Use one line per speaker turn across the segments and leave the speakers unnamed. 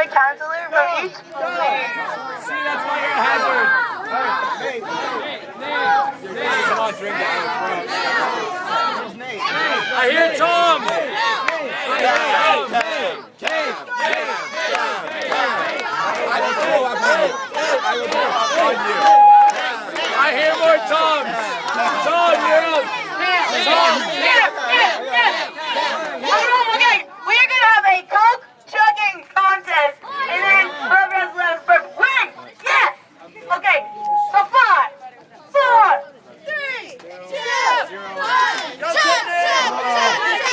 counselor from each.
See, that's why you're a hazard. Come on, drink that. I hear Tom. I hear more Toms. Tom, you're up. Tom.
Okay, we are going to have a Coke chugging contest, and then whoever has left first wins. Yes. Okay, so 5, 4, 3, 2, 1. Chug.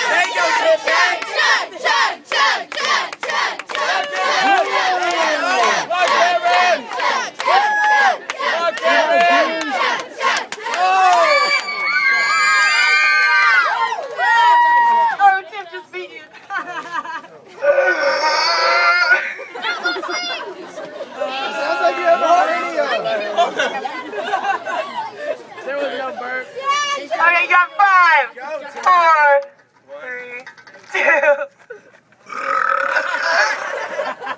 There you go, Chug.
Oh, Tim just beat you.
Sounds like you have a hernia.
There was no burp.
Okay, you got 5, 4, 3, 2.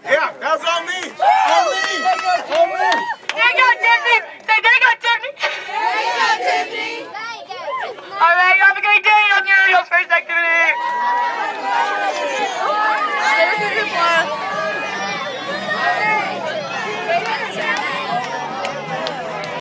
Yeah, that was on me. On me.
There you go, Tiffany. There you go, Tiffany. All right, you have a great day. I'll give you your first.